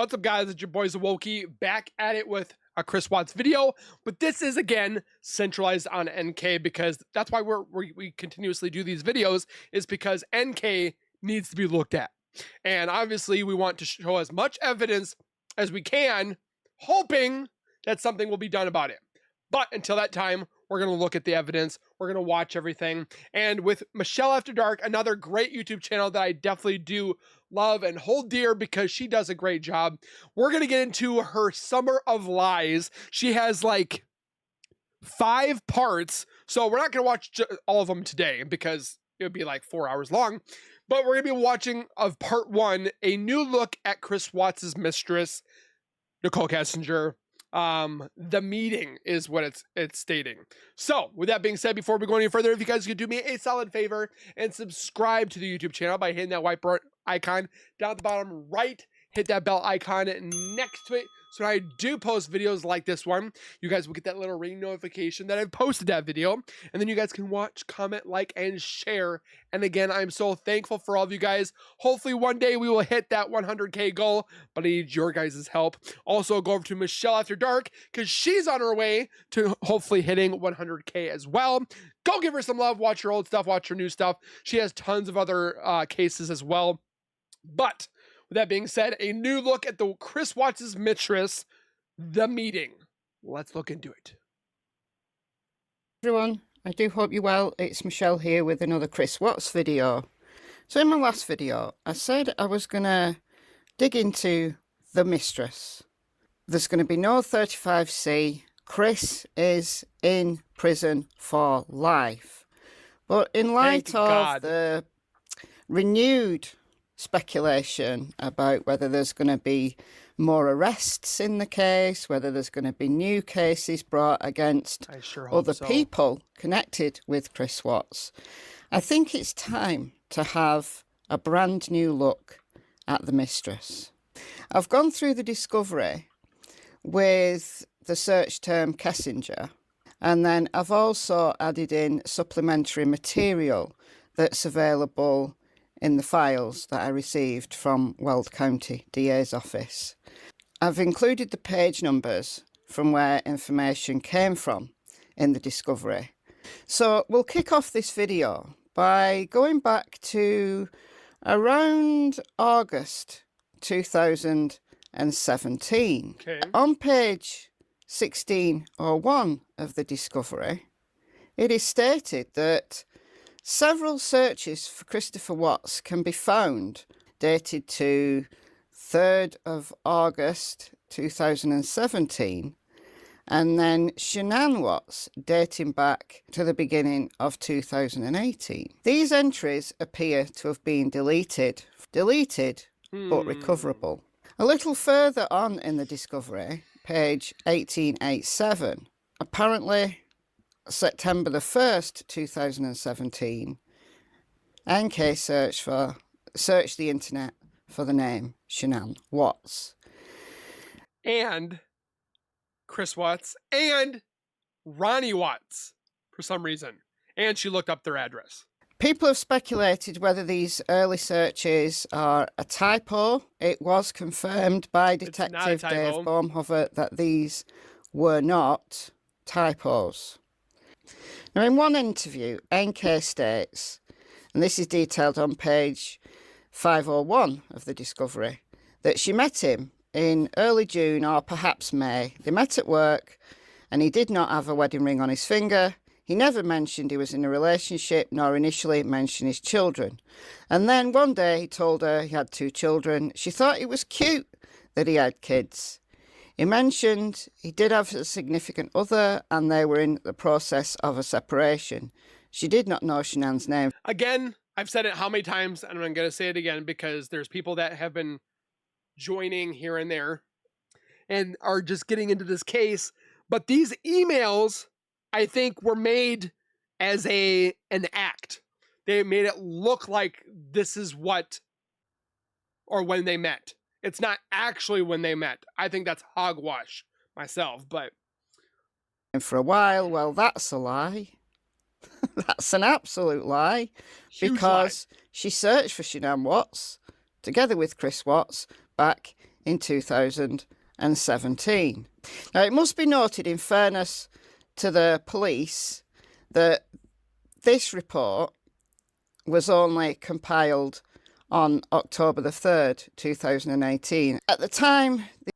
What's up, guys? It's your boy Zawoki back at it with a Chris Watts video, but this is again centralized on NK because that's why we continuously do these videos, is because NK needs to be looked at. And obviously we want to show as much evidence as we can, hoping that something will be done about it. But until that time, we're going to look at the evidence. We're going to watch everything. And with Michelle After Dark, another great YouTube channel that I definitely do love and hold dear because she does a great job. We're going to get into her Summer of Lies. She has like 5 parts. So we're not going to watch all of them today because it would be like 4 hours long. But we're going to be watching of part 1, a new look at Chris Watts' mistress, Nichol Kessinger. The meeting is what it's stating. So with that being said, before we go any further, if you guys could do me a solid favor and subscribe to the YouTube channel by hitting that white icon down at the bottom right, hit that bell icon next to it, so when I do post videos like this one, you guys will get that little ring notification that I've posted that video, and then you guys can watch, comment, like, and share. And again, I'm so thankful for all of you guys. Hopefully one day we will hit that 100K goal, but I need your guys' help. Also, go over to Michelle After Dark because she's on her way to hopefully hitting 100K as well. Go give her some love, watch her old stuff, watch her new stuff. She has tons of other cases as well. But with that being said, a new look at the Chris Watts' mistress, The Meeting. Let's look into it. Everyone, I do hope you're well. It's Michelle here with another Chris Watts video. So in my last video, I said I was going to dig into the mistress. There's going to be no 35C. Chris is in prison for life. But in light of the renewed speculation about whether there's going to be more arrests in the case, whether there's going to be new cases brought against other people connected with Chris Watts, I think it's time to have a brand new look at the mistress. I've gone through the discovery with the search term Kessinger, and then I've also added in supplementary material that's available in the files that I received from Weld County DA's office. I've included the page numbers from where information came from in the discovery. So we'll kick off this video by going back to around August 2017. Okay. On page 1601 of the discovery, it is stated that several searches for Christopher Watts can be found dated to 3rd of August 2017, and then Shanann Watts dating back to the beginning of 2018. These entries appear to have been deleted but recoverable. A little further on in the discovery, page 1887, apparently September the 1st, 2017, NK searched the internet for the name Shanann Watts. And Chris Watts and Ronnie Watts for some reason. And she looked up their address. People have speculated whether these early searches are a typo. It was confirmed by Detective Dave Baumhofer that these were not typos. Now, in one interview, NK states, and this is detailed on page 501 of the discovery, that she met him in early June or perhaps May. They met at work and he did not have a wedding ring on his finger. He never mentioned he was in a relationship, nor initially mentioned his children. And then one day he told her he had 2 children. She thought it was cute that he had kids. He mentioned he did have a significant other and they were in the process of a separation. She did not know Shanann's name. Again, I've said it how many times, and I'm going to say it again because there's people that have been joining here and there and are just getting into this case. But these emails, I think, were made as an act. They made it look like this is what, or when they met. It's not actually when they met. I think that's hogwash myself, but. And for a while, well, that's a lie. That's an absolute lie. Huge because lie. She searched for Shanann Watts together with Chris Watts back in 2017. Now, it must be noted, in fairness to the police, that this report was only compiled on October the 3rd, 2018. At the time the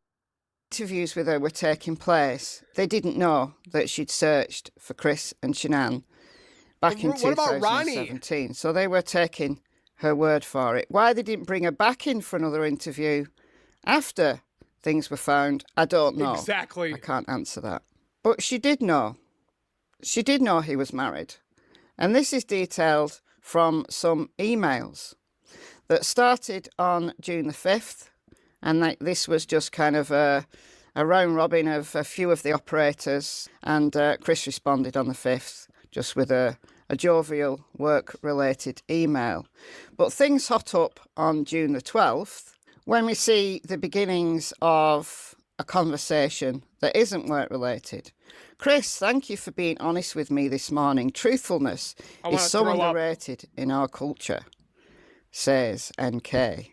interviews with her were taking place, they didn't know that she'd searched for Chris and Shanann back in What about Ronnie? 2017. So they were taking her word for it. Why they didn't bring her back in for another interview after things were found, I don't know. Exactly. I can't answer that. But she did know. She did know he was married. And this is detailed from some emails that started on June the 5th. And this was just kind of a round robin of a few of the operators. And Chris responded on the 5th, just with a jovial work-related email. But things hot up on June the 12th when we see the beginnings of a conversation that isn't work-related. Chris, thank you for being honest with me this morning. Truthfulness is so underrated in our culture, says NK.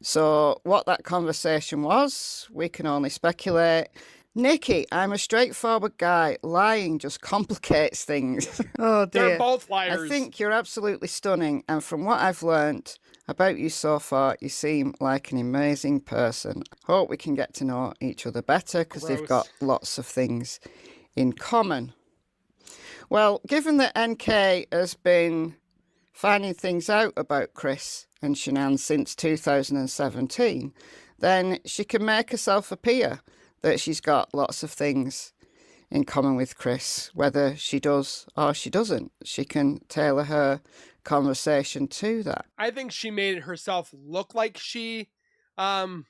So what that conversation was, we can only speculate. Nikki, I'm a straightforward guy. Lying just complicates things. Oh dear. They're both liars. I think you're absolutely stunning, and from what I've learnt about you so far, you seem like an amazing person. Hope we can get to know each other better, because they've got lots of things in common. Well, given that NK has been finding things out about Chris and Shanann since 2017, then she can make herself appear that she's got lots of things in common with Chris, whether she does or she doesn't. She can tailor her conversation to that. I think she made herself look like she liked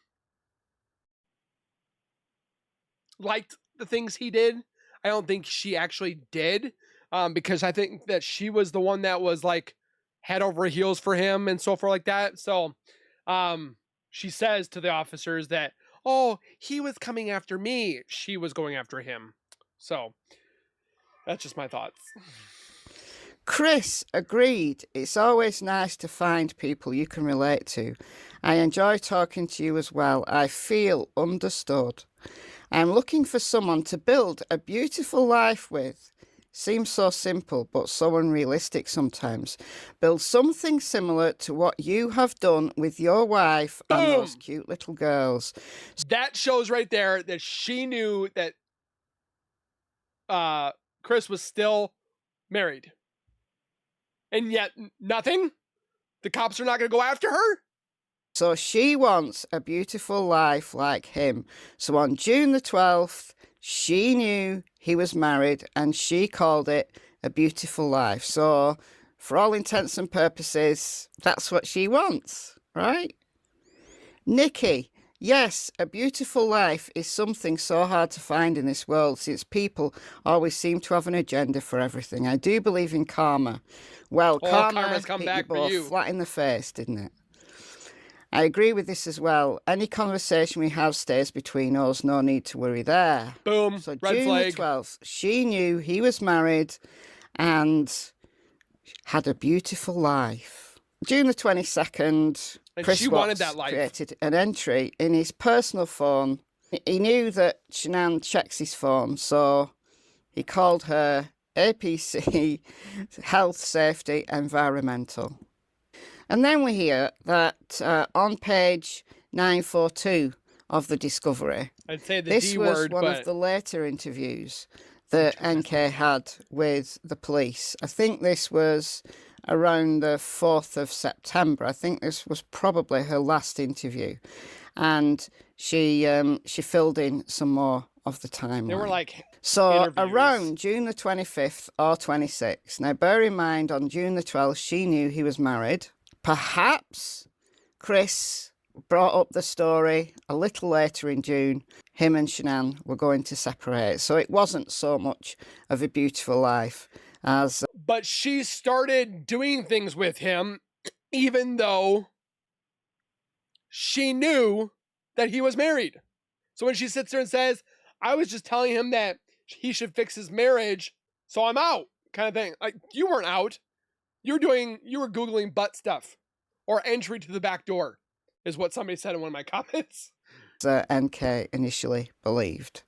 the things he did. I don't think she actually did, because I think that she was the one that was like head over heels for him and so forth like that. So she says to the officers that, oh, he was coming after me. She was going after him. So that's just my thoughts. Chris agreed. It's always nice to find people you can relate to. I enjoy talking to you as well. I feel understood. I'm looking for someone to build a beautiful life with. Seems so simple, but so unrealistic sometimes. Build something similar to what you have done with your wife and those cute little girls. That shows right there that she knew that Chris was still married. And yet nothing? The cops are not going to go after her? So she wants a beautiful life like him. So on June the 12th, she knew he was married and she called it a beautiful life. So for all intents and purposes, that's what she wants, right? Nikki, yes, a beautiful life is something so hard to find in this world, since people always seem to have an agenda for everything. I do believe in karma. Well, karma's come back for you. Flat in the face, didn't it? I agree with this as well. Any conversation we have stays between us. No need to worry there. Boom. So Red June flag. the 12th, she knew he was married and had a beautiful life. June the 22nd, And Chris she wanted Watts that life. created an entry in his personal phone. He knew that Shanann checks his phone, so he called her APC, Health, Safety, Environmental. And then we hear that on page 942 of the Discovery, I'd say the this D was word, one but of the later interviews that NK had with the police. I think this was around the 4th of September. I think this was probably her last interview. And she filled in some more of the timeline. they were like So interviews. around June the 25th or 26th. Now, bear in mind, on June the 12th, she knew he was married. Perhaps Chris brought up the story a little later in June. Him and Shanann were going to separate. So it wasn't so much of a beautiful life as... But she started doing things with him, even though she knew that he was married. So when she sits there and says, I was just telling him that he should fix his marriage, so I'm out, kind of thing. Like, you weren't out. You were Googling butt stuff or entry to the back door, is what somebody said in one of my comments. NK initially believed.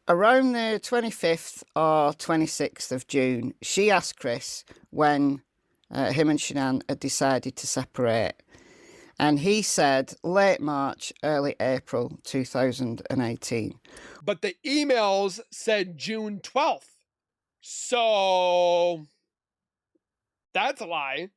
Around the 25th or 26th of June, she asked Chris when him and Shanann had decided to separate. And he said late March, early April 2018. But the emails said June 12th. So that's a lie.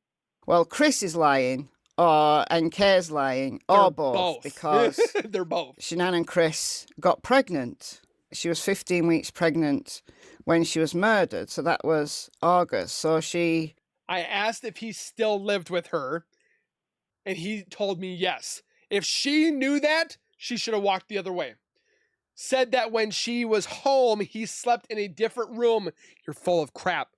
Well, Chris is lying, or NK's lying, or both. Because they're both. Shanann and Chris got pregnant. She was 15 weeks pregnant when she was murdered. So that was August. So I asked if he still lived with her, and he told me yes. If she knew that, she should have walked the other way. Said that when she was home, he slept in a different room. You're full of crap.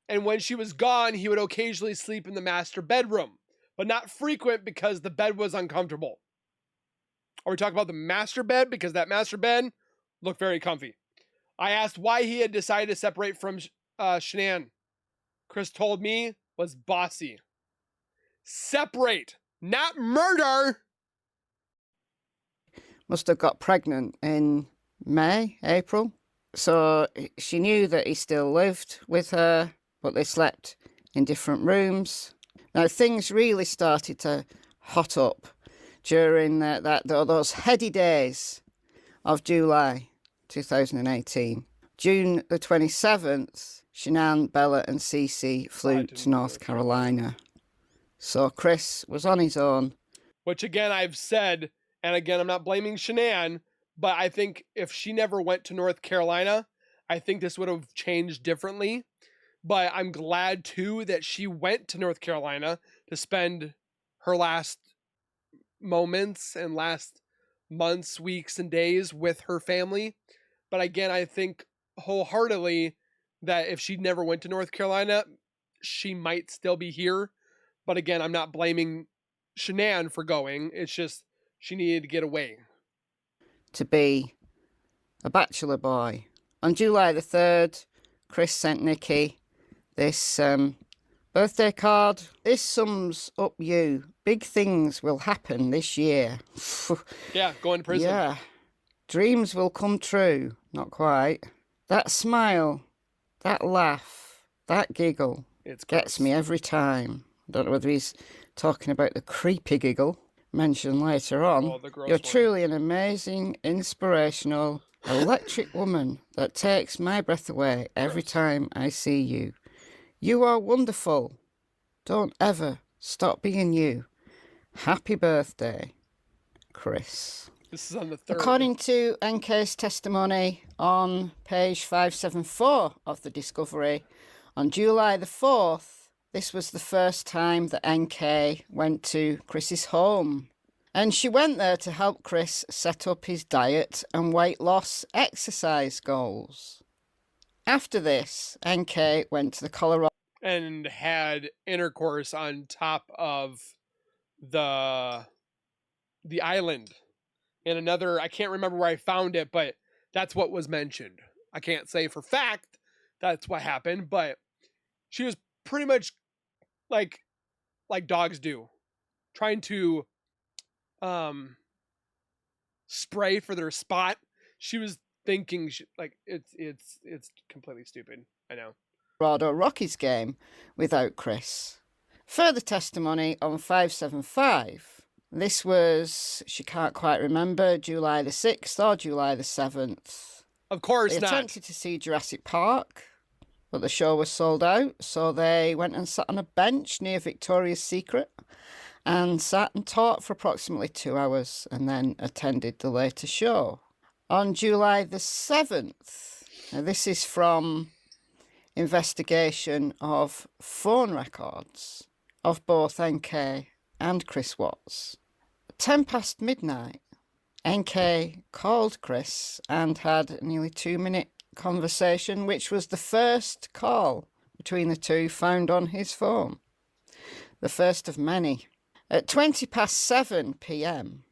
And when she was gone, he would occasionally sleep in the master bedroom, but not frequent because the bed was uncomfortable. Are we talking about the master bed? Because that master bed looked very comfy. I asked why he had decided to separate from Shanann. Chris told me was bossy. Separate, not murder. must have got pregnant in May, April. So she knew that he still lived with her, but they slept in different rooms. Now, things really started to hot up during those heady days of July 2018. June the 27th, Shanann, Bella and Cece flew to North Carolina. So Chris was on his own. Which again, I've said, and again, I'm not blaming Shanann, but I think if she never went to North Carolina, I think this would have changed differently. But I'm glad too that she went to North Carolina to spend her last moments and last months, weeks, and days with her family. But again, I think wholeheartedly that if she never went to North Carolina, she might still be here. But again, I'm not blaming Shanann for going. It's just she needed to get away. To be a bachelor boy. On July the 3rd, Chris sent Nikki this birthday card. This sums up you. Big things will happen this year. Yeah, going to prison. Yeah. Dreams will come true. Not quite. That smile, that laugh, that giggle gets me every time. I don't know whether he's talking about the creepy giggle mentioned later on. Oh, the gross You're one. truly an amazing, inspirational, electric woman that takes my breath away every time I see you. You are wonderful. Don't ever stop being you. Happy birthday, Chris. This is on the 3rd. According to NK's testimony on page 574 of the Discovery, on July the 4th, this was the first time that NK went to Chris's home. And she went there to help Chris set up his diet and weight loss exercise goals. After this, NK went to the Colorado and had intercourse on top of the island. And another, I can't remember where I found it, but that's what was mentioned. I can't say for fact that's what happened, but she was pretty much like dogs do, trying to spray for their spot. She was thinking it's completely stupid. I know. Colorado Rockies game without Chris. Further testimony on 575. This was, she can't quite remember, July the 6th or July the 7th. Of course they not. They attempted to see Jurassic Park, but the show was sold out, so they went and sat on a bench near Victoria's Secret and sat and talked for approximately 2 hours and then attended the later show. On July the 7th, now this is from investigation of phone records of both NK and Chris Watts. 10 past midnight, NK called Chris and had a nearly 2-minute conversation, which was the first call between the two found on his phone. The first of many. At 20 past 7 p.m,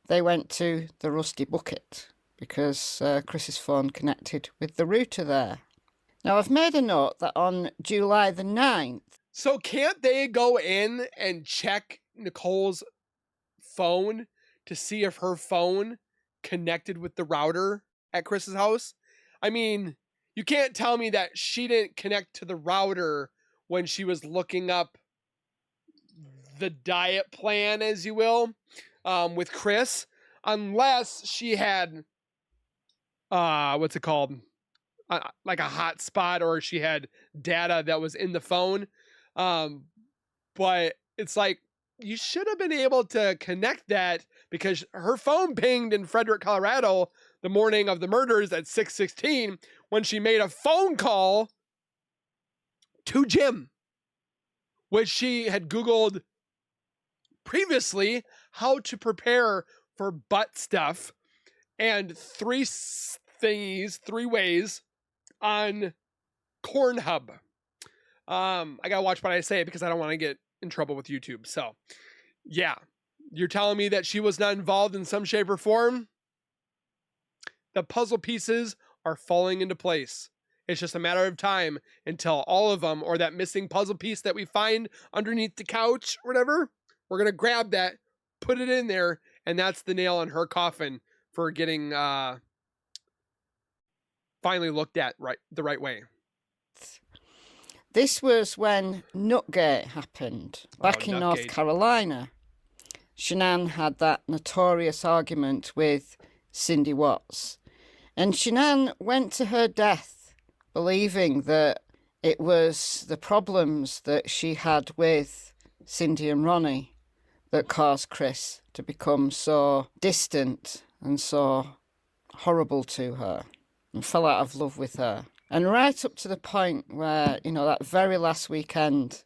they went to the Rusty Bucket because Chris's phone connected with the router there. Now, I've made a note that on July the 9th... So can't they go in and check Nicole's phone to see if her phone connected with the router at Chris's house. I mean, you can't tell me that she didn't connect to the router when she was looking up the diet plan, as you will, with Chris, unless she had, what's it called? Like a hotspot, or she had data that was in the phone. But it's like, you should have been able to connect that, because her phone pinged in Frederick, Colorado, the morning of the murders at 6:16, when she made a phone call to Jim, which she had Googled previously how to prepare for butt stuff, and three ways on Cornhub. I gotta watch what I say because I don't want to get in trouble with YouTube. So, yeah, you're telling me that she was not involved in some shape or form? The puzzle pieces are falling into place. It's just a matter of time until all of them, or that missing puzzle piece that we find underneath the couch or whatever, we're going to grab that, put it in there, and that's the nail in her coffin for getting finally looked at the right way. This was when Nutgate happened, back in North Carolina. Shanann had that notorious argument with Cindy Watts. And Shanann went to her death believing that it was the problems that she had with Cindy and Ronnie that caused Chris to become so distant and so horrible to her, and fell out of love with her. And right up to the point where, you know, that very last weekend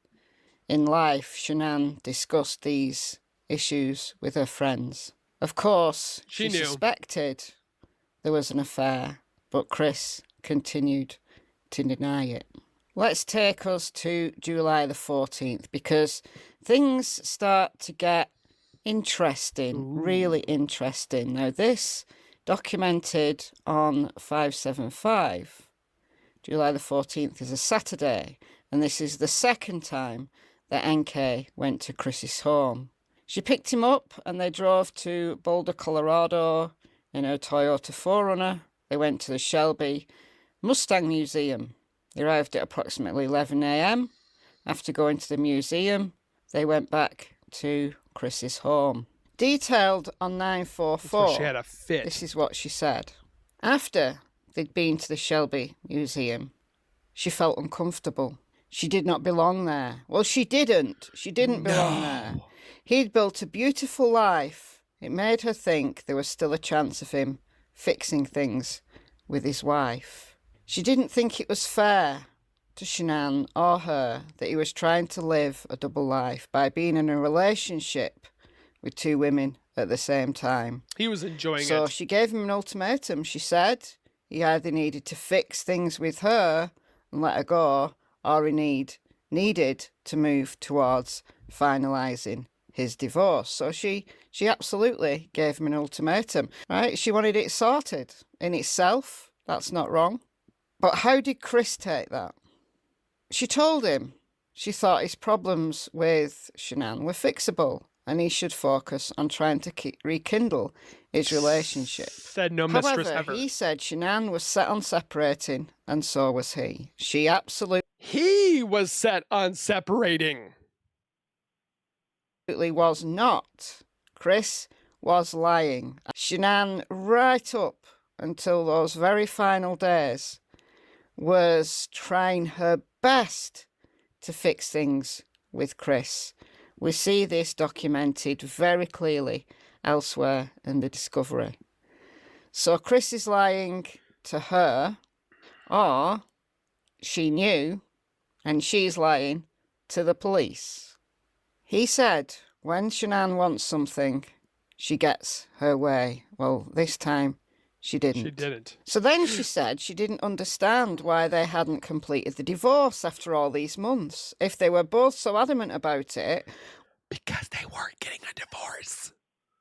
in life, Shanann discussed these issues with her friends. Of course, she suspected there was an affair, but Chris continued to deny it. Let's take us to July the 14th, because things start to get interesting, really interesting. Now, this documented on 575. July the 14th is a Saturday, and this is the second time that NK went to Chris's home. She picked him up and they drove to Boulder, Colorado in her Toyota 4Runner. They went to the Shelby Mustang Museum. They arrived at approximately 11 a.m. After going to the museum, they went back to Chris's home. Detailed on 944, she had a fit. This is what she said. After they'd been to the Shelby Museum, she felt uncomfortable. She did not belong there. Well, she didn't. She didn't belong there. He'd built a beautiful life. It made her think there was still a chance of him fixing things with his wife. She didn't think it was fair to Shanann or her that he was trying to live a double life by being in a relationship with two women at the same time. He was enjoying it. So she gave him an ultimatum. She said he either needed to fix things with her and let her go, or he needed to move towards finalising his divorce. So she absolutely gave him an ultimatum, right? She wanted it sorted. In itself, that's not wrong. But how did Chris take that? She told him she thought his problems with Shanann were fixable and he should focus on trying to rekindle his relationship. Said no mistress However, ever. He said Shanann was set on separating, and so was he. He was set on separating. Absolutely was not. Chris was lying. Shanann, right up until those very final days, was trying her best to fix things with Chris. We see this documented very clearly elsewhere in the discovery. So Chris is lying to her, or she knew, and she's lying to the police. He said when Shanann wants something, she gets her way. Well, this time she didn't. She didn't. So then she said she didn't understand why they hadn't completed the divorce after all these months. If they were both so adamant about it. Because they weren't getting a divorce.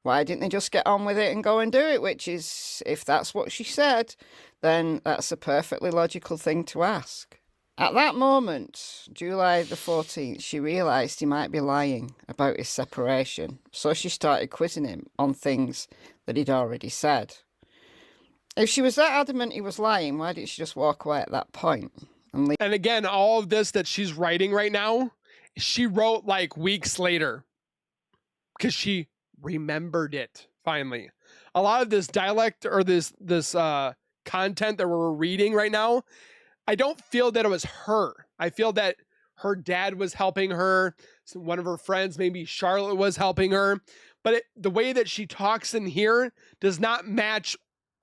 Why didn't they just get on with it and go and do it? Which is, if that's what she said, then that's a perfectly logical thing to ask. At that moment, July the 14th, she realised he might be lying about his separation. So she started quizzing him on things that he'd already said. If she was that adamant he was lying, why didn't she just walk away at that point and leave? And again, all of this that she's writing right now, she wrote like weeks later because she remembered it finally. A lot of this dialect or this content that we're reading right now, I don't feel that it was her. I feel that her dad was helping her. One of her friends, maybe Charlotte, was helping her. But the way that she talks in here does not match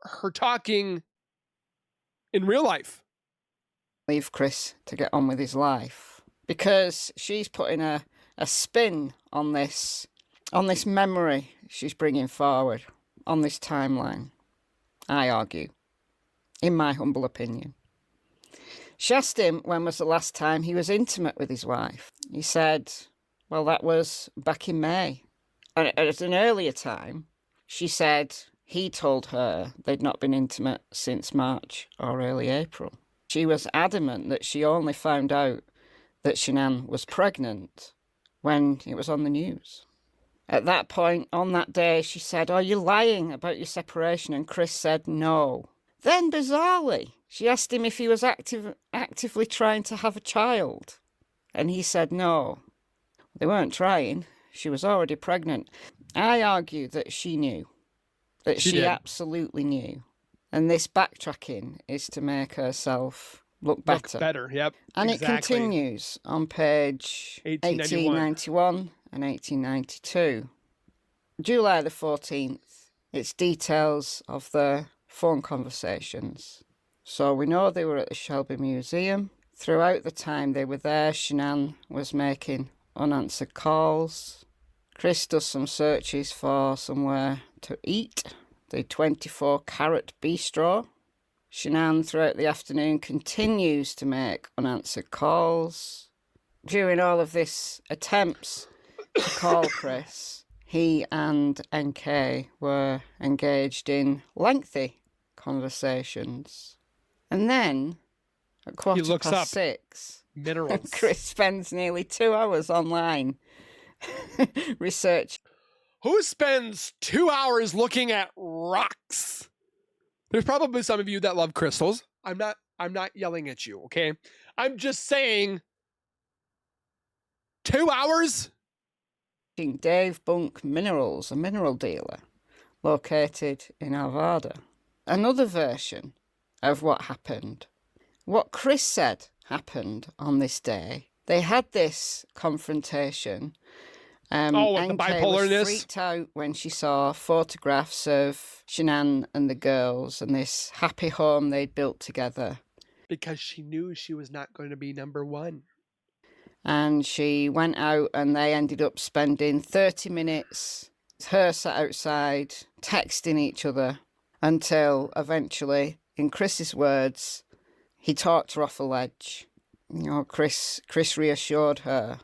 her talking in real life. Leave Chris to get on with his life, because she's putting a spin on this memory she's bringing forward on this timeline, I argue, in my humble opinion. She asked him when was the last time he was intimate with his wife. He said, well, that was back in May. And at an earlier time, she said he told her they'd not been intimate since March or early April. She was adamant that she only found out that Shanann was pregnant when it was on the news. At that point, on that day, she said, "Oh, you're lying about your separation," and Chris said no. Then, bizarrely, she asked him if he was actively trying to have a child, and he said no. They weren't trying. She was already pregnant. I argue that she knew, that she absolutely knew. And this backtracking is to make herself look better. Yep. And exactly. It continues on page 1891 and 1892. July the 14th, it's details of the phone conversations. So we know they were at the Shelby Museum. Throughout the time they were there, Shanann was making unanswered calls. Chris does some searches for somewhere to eat. The 24-carat bistro. Shanann, throughout the afternoon, continues to make unanswered calls. During all of this attempts to call Chris, he and NK were engaged in lengthy conversations. And then, at 6:15, minerals. Chris spends nearly 2 hours online researching. Who spends 2 hours looking at rocks? There's probably some of you that love crystals. I'm not yelling at you, okay? I'm just saying 2 hours? Dave Bunk Minerals, a mineral dealer located in Arvada. Another version of what happened. What Chris said happened on this day. They had this confrontation. The bipolarness. Was freaked out when she saw photographs of Shanann and the girls and this happy home they'd built together. Because she knew she was not going to be number one. And she went out and they ended up spending 30 minutes, her sat outside, texting each other, until eventually, in Chris's words, he talked her off a ledge. You know, Chris reassured her.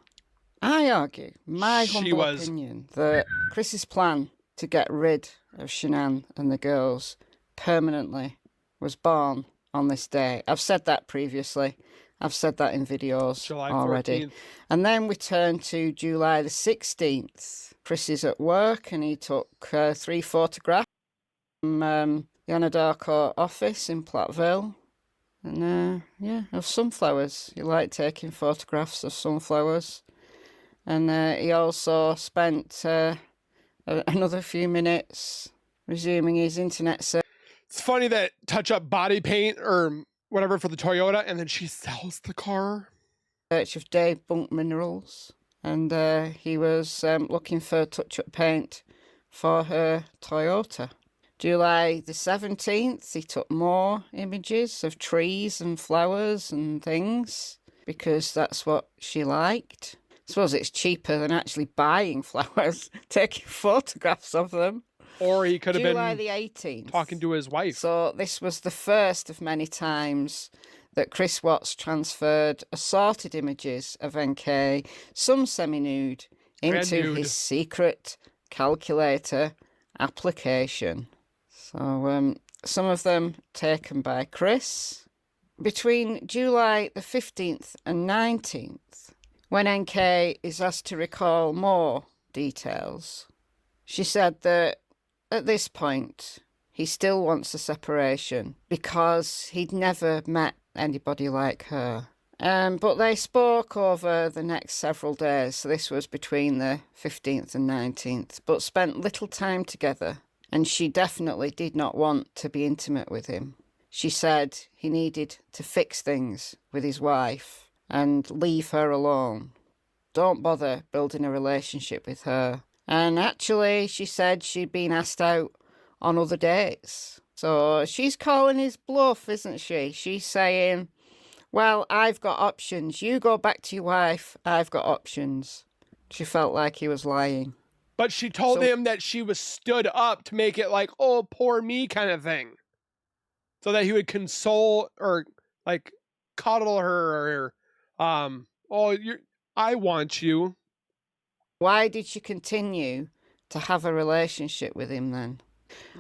I argue, my humble opinion, that Chris's plan to get rid of Shanann and the girls permanently was born on this day. I've said that previously. I've said that in videos already. 14th. And then we turn to July the 16th. Chris is at work and he took 3 photographs from the Anadarko office in Platteville. And of sunflowers. He liked taking photographs of sunflowers. And he also spent another few minutes resuming his internet search. It's funny that touch-up body paint or whatever for the Toyota, and then she sells the car. Search of Dave Bunk Minerals. And he was looking for touch-up paint for her Toyota. July the 17th, he took more images of trees and flowers and things, because that's what she liked. I suppose it's cheaper than actually buying flowers, taking photographs of them. Or he could have been July the 18th. Talking to his wife. So this was the first of many times that Chris Watts transferred assorted images of NK, some semi-nude, into his secret calculator application. So some of them taken by Chris. Between July the 15th and 19th, when NK is asked to recall more details, she said that at this point, he still wants a separation because he'd never met anybody like her. But they spoke over the next several days, so this was between the 15th and 19th, but spent little time together, and she definitely did not want to be intimate with him. She said he needed to fix things with his wife and leave her alone. Don't bother building a relationship with her. And actually, she said she'd been asked out on other dates. So she's calling his bluff, isn't she? She's saying, well, I've got options. You go back to your wife. I've got options. She felt like he was lying. But she told him that she was stood up to make it like, oh, poor me kind of thing. So that he would console or like coddle her or, I want you. Why did she continue to have a relationship with him then?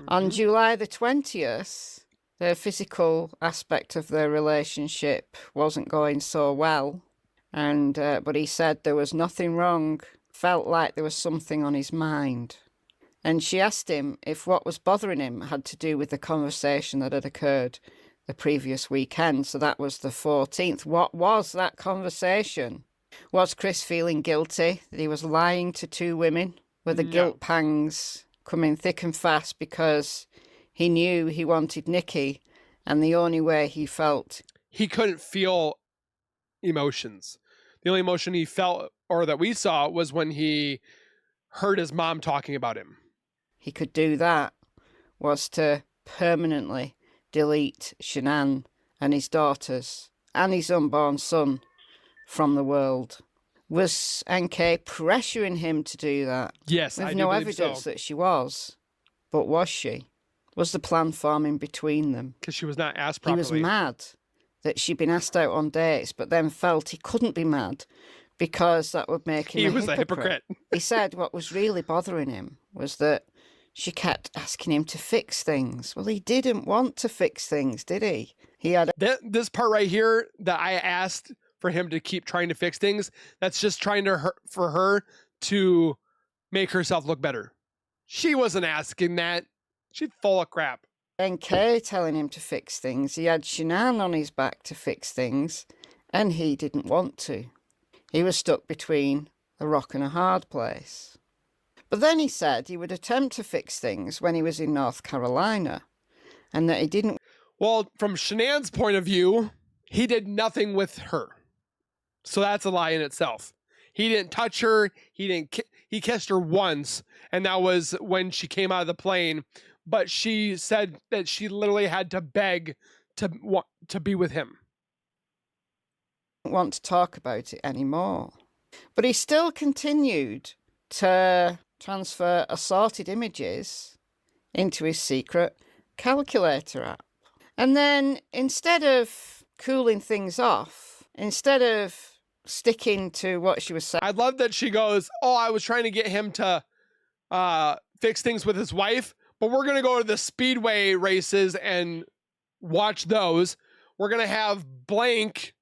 On July the 20th, the physical aspect of their relationship wasn't going so well. But he said there was nothing wrong, felt like there was something on his mind. And she asked him if what was bothering him had to do with the conversation that had occurred the previous weekend. So that was the 14th. What was that conversation? Was Chris feeling guilty that he was lying to two women? Were the guilt pangs coming thick and fast because he knew he wanted Nikki, and the only way he felt... He couldn't feel emotions. The only emotion he felt, or that we saw, was when he heard his mom talking about him. He could do that, was to permanently delete Shanann and his daughters and his unborn son from the world. Was NK pressuring him to do that? Yes, With I no do evidence so. that she was. But was she? Was the plan forming between them? Because she was not asked properly. He was mad that she'd been asked out on dates, but then felt he couldn't be mad because that would make him a hypocrite. He said what was really bothering him was that she kept asking him to fix things. Well, he didn't want to fix things, did he? He had... This part right here that I asked for him to keep trying to fix things, that's just trying for her to make herself look better. She wasn't asking that. She's full of crap. NK telling him to fix things. He had Shanann on his back to fix things, and he didn't want to. He was stuck between a rock and a hard place. But then he said he would attempt to fix things when he was in North Carolina, and that he didn't... Well, from Shanann's point of view, he did nothing with her. So that's a lie in itself. He didn't touch her. He kissed her once, and that was when she came out of the plane. But she said that she literally had to beg to be with him. Want to talk about it anymore. But he still continued to transfer assorted images into his secret calculator app. And then instead of cooling things off, instead of sticking to what she was saying... I love that she goes, oh, I was trying to get him to fix things with his wife, but we're going to go to the speedway races and watch those. We're going to have blank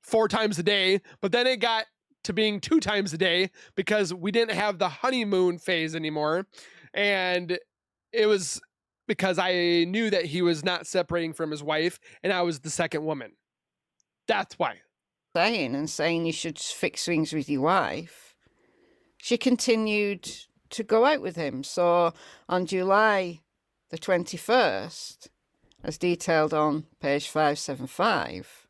4 times a day, but then it got to being 2 times a day because we didn't have the honeymoon phase anymore. And it was because I knew that he was not separating from his wife and I was the second woman. That's why. Saying you should fix things with your wife, she continued to go out with him. So on July the 21st, as detailed on page 575,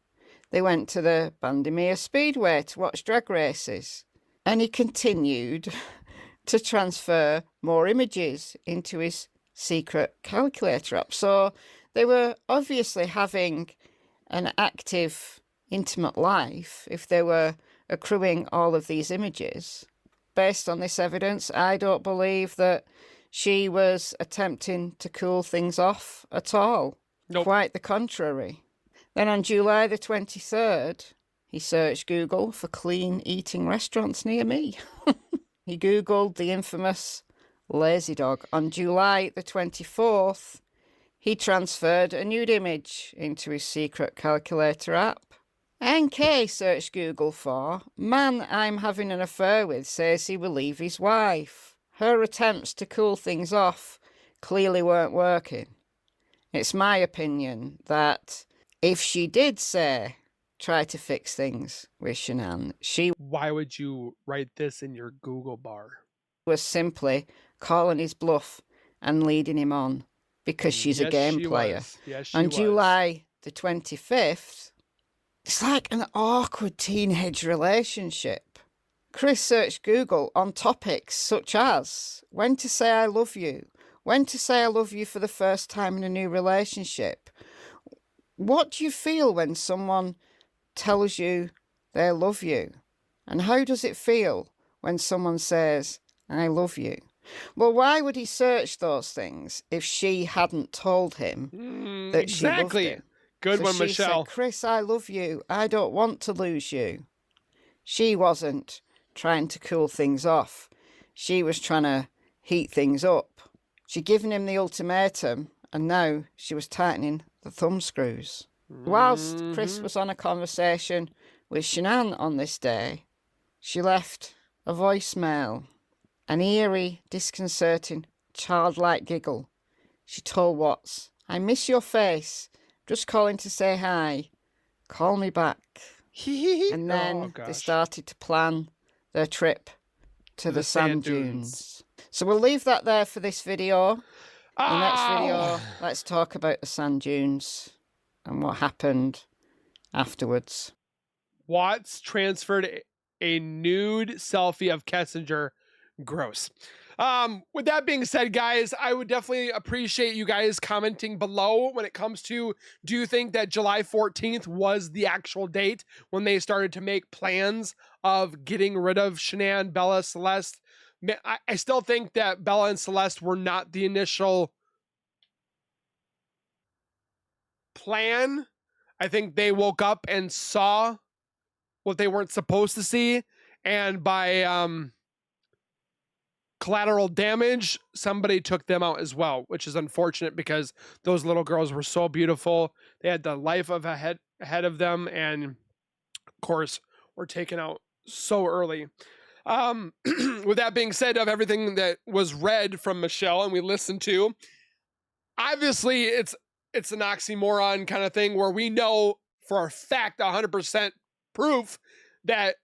they went to the Bandimere Speedway to watch drag races. And he continued to transfer more images into his secret calculator app. So they were obviously having an active, intimate life if they were accruing all of these images. Based on this evidence, I don't believe that she was attempting to cool things off at all. Nope. Quite the contrary. Then on July the 23rd, he searched Google for clean eating restaurants near me. He Googled the infamous Lazy Dog. On July the 24th, he transferred a nude image into his secret calculator app. NK searched Google for man I'm having an affair with says he will leave his wife. Her attempts to cool things off clearly weren't working. It's my opinion that if she did say, try to fix things with Shanann, she Why would you write this in your Google bar? was simply calling his bluff and leading him on because she's a game player. Yes, she On was. July the 25th, it's like an awkward teenage relationship. Chris searched Google on topics such as when to say I love you, when to say I love you for the first time in a new relationship. What do you feel when someone tells you they love you? And how does it feel when someone says, I love you? Well, why would he search those things if she hadn't told him that she loved him? Good So one, she Michelle. said, Chris, I love you. I don't want to lose you. She wasn't trying to cool things off. She was trying to heat things up. She'd given him the ultimatum, and now she was tightening the thumb screws. Whilst Chris was on a conversation with Shanann on this day, she left a voicemail, an eerie, disconcerting, childlike giggle. She told Watts, I miss your face. Just calling to say hi. Call me back. And then they started to plan their trip to the sand dunes. So we'll leave that there for this video. The next video, let's talk about the sand dunes and what happened afterwards. Watts transferred a nude selfie of Kessinger. Gross. With that being said, guys, I would definitely appreciate you guys commenting below when it comes to, do you think that July 14th was the actual date when they started to make plans of getting rid of Shanann, Bella, Celeste? I still think that Bella and Celeste were not the initial plan. I think they woke up and saw what they weren't supposed to see, and by collateral damage, somebody took them out as well, which is unfortunate because those little girls were so beautiful. They had the life of ahead of them, and of course were taken out so early. With that being said, of everything that was read from Michelle and we listened to, obviously it's an oxymoron kind of thing where we know for a fact 100% proof that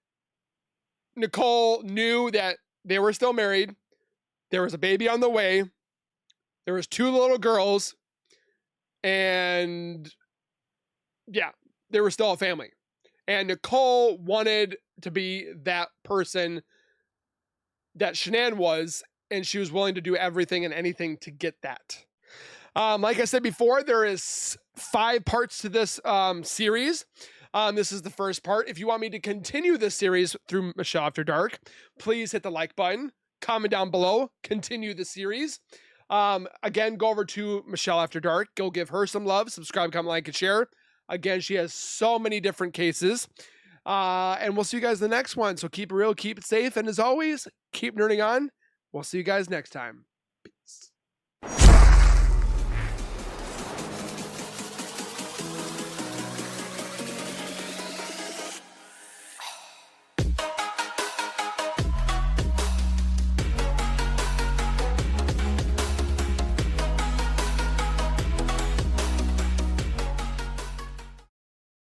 Nichol knew that they were still married. There was a baby on the way. There was 2 little girls. And yeah, they were still a family. And Nichol wanted to be that person that Shanann was, and she was willing to do everything and anything to get that. Like I said before, there is 5 parts to this series. This is the first part. If you want me to continue this series through Michelle After Dark, please hit the like button, comment down below, continue the series. Again, go over to Michelle After Dark. Go give her some love. Subscribe, comment, like, and share. Again, she has so many different cases. And we'll see you guys in the next one. So keep it real, keep it safe, and as always, keep nerding on. We'll see you guys next time.